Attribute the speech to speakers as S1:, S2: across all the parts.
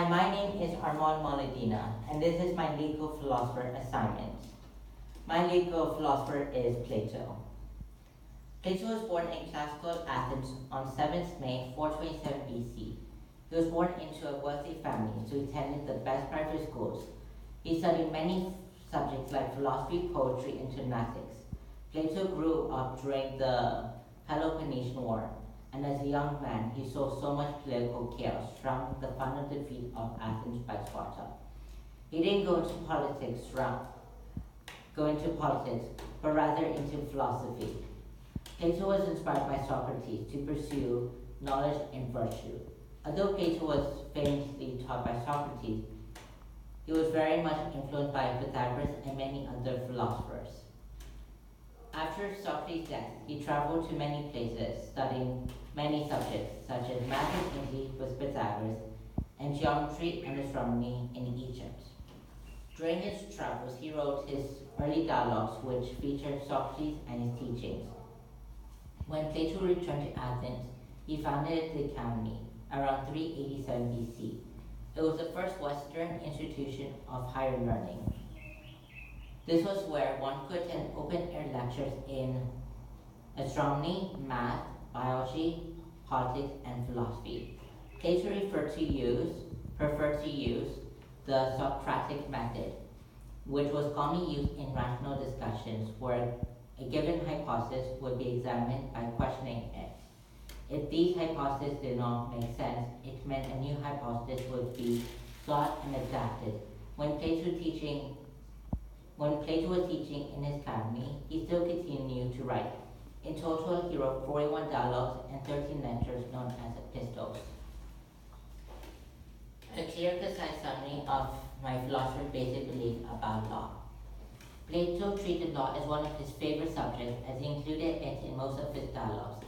S1: Hi, my name is Armand Molodina, and this is my legal philosopher assignment. My legal philosopher is Plato. Plato was born in classical Athens on 7th May 427 BC. He was born into a wealthy family, so he attended the best private schools. He studied many subjects like philosophy, poetry, and gymnastics. Plato grew up during the Peloponnesian War, and as a young man, he saw so much political chaos from the final defeat of Athens by Sparta. He didn't go into politics, but rather into philosophy. Plato was inspired by Socrates to pursue knowledge and virtue. Although Plato was famously taught by Socrates, he was very much influenced by Pythagoras and many other philosophers. After Socrates' death, he traveled to many places, studying many subjects such as math in Italy with Pythagoras and geometry and astronomy in Egypt. During his travels, he wrote his early dialogues, which featured Socrates and his teachings. When Plato returned to Athens, he founded the Academy around 387 BC. It was the first Western institution of higher learning. This was where one could attend open-air lectures in astronomy, math, biology, politics, and philosophy. Plato preferred to use the Socratic method, which was commonly used in rational discussions where a given hypothesis would be examined by questioning it. If these hypotheses did not make sense, it meant a new hypothesis would be sought and adapted. When Plato was teaching in his academy, he still continued to write. In total, he wrote 41 dialogues and 13 lectures known as epistles. A clear, concise summary of my philosopher's basic belief about law. Plato treated law as one of his favorite subjects as he included it in most of his dialogues.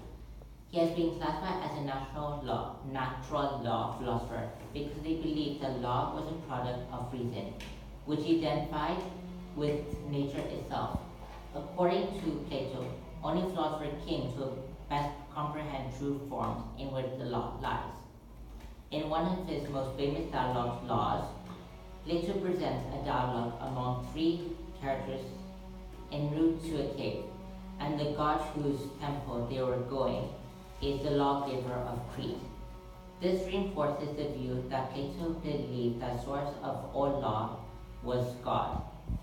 S1: He has been classified as a natural law philosopher because he believed that law was a product of reason, which he identified with nature itself. According to Plato, only philosopher came to best comprehend true forms in which the law lies. In one of his most famous dialogues, Laws, Plato presents a dialogue among three characters en route to a cave, and the god whose temple they were going is the lawgiver of Crete. This reinforces the view that Plato believed that source of all law was God.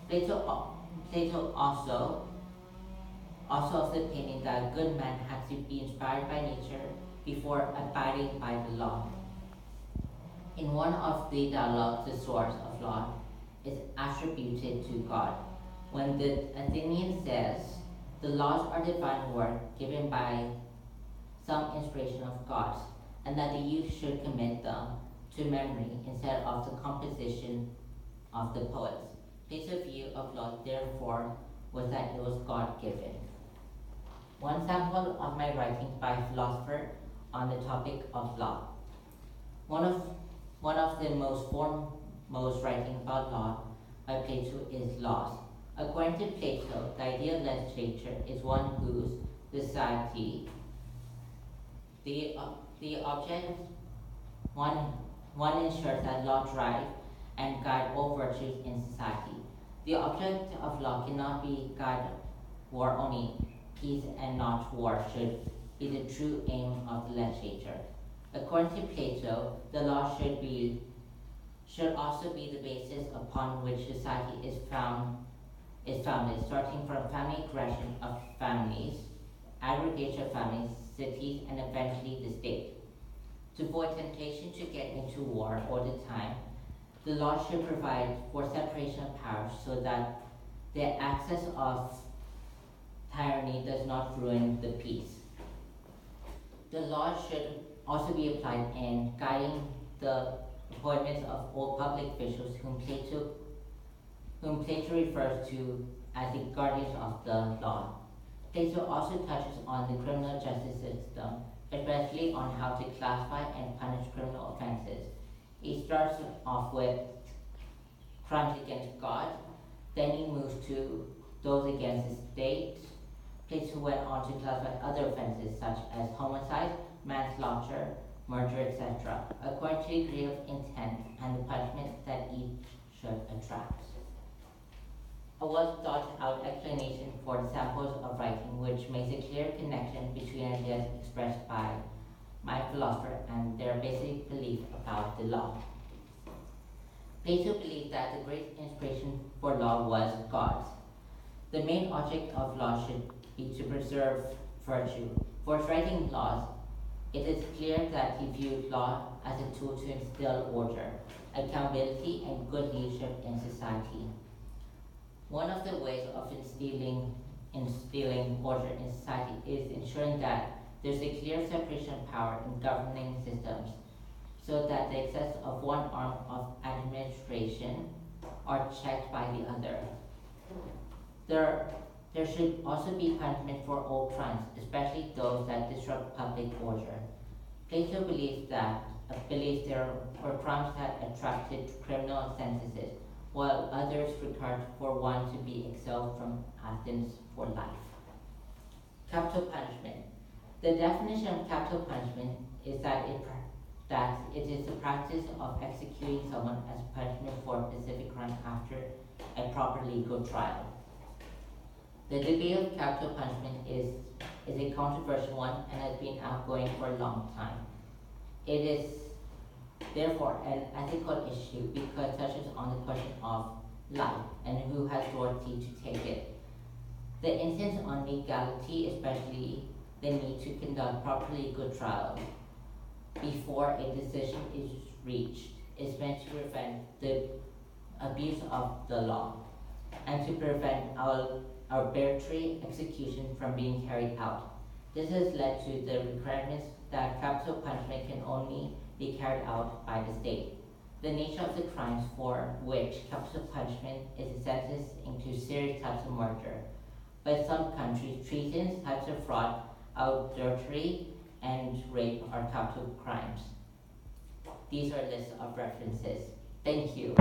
S1: Plato also of the opinion that a good man had to be inspired by nature before abiding by the law. In one of the dialogues, the source of law is attributed to God. When the Athenian says, the laws are divine work given by some inspiration of God, and that the youth should commit them to memory instead of the composition of the poets. Plato's view of law, therefore, was that it was God-given. One sample of my writings by a philosopher on the topic of law. One of the most foremost writings about law by Plato is Laws. According to Plato, the ideal legislature is one whose society, the object, one ensures that law drive and guide all virtues in society. The object of law cannot be guide war only. Peace and not war should be the true aim of the legislature. According to Plato, the law should also be the basis upon which society is founded, starting from family creation of families, aggregation of families, cities, and eventually the state. To avoid temptation to get into war all the time, the law should provide for separation of powers so that the access of tyranny does not ruin the peace. The law should also be applied in guiding the appointments of all public officials whom Plato refers to as the guardians of the law. Plato also touches on the criminal justice system, especially on how to classify and punish criminal offenses. He starts off with crimes against God, then he moves to those against the state. Plato went on to classify other offenses such as homicide, manslaughter, murder, etc., according to the degree of intent and the punishment that each should attract. A well thought out explanation for the samples of writing which makes a clear connection between ideas expressed by my philosopher and their basic belief about the law. Plato believed that the great inspiration for law was God's. The main object of law should be to preserve virtue. For writing laws, it is clear that he viewed law as a tool to instill order, accountability, and good leadership in society. One of the ways of instilling order in society is ensuring that there's a clear separation of power in governing systems so that the excess of one arm of administration are checked by the other. There, there should also be punishment for all crimes, especially those that disrupt public order. Plato believes there were crimes that attracted criminal sentences, while others required for one to be expelled from Athens for life. Capital punishment. The definition of capital punishment is that it is the practice of executing someone as punishment for a specific crime after a proper legal trial. The debate of capital punishment is a controversial one and has been outgoing for a long time. It is therefore an ethical issue because it touches on the question of life and who has authority to take it. The insistence on legality, especially the need to conduct proper legal trials before a decision is reached, is meant to prevent the abuse of the law and to prevent arbitrary execution from being carried out. This has led to the requirements that capital punishment can only be carried out by the state. The nature of the crimes for which capital punishment is a sentence includes serious types of murder. But some countries, treason, types of fraud, adultery, and rape are capital crimes. These are lists of references. Thank you.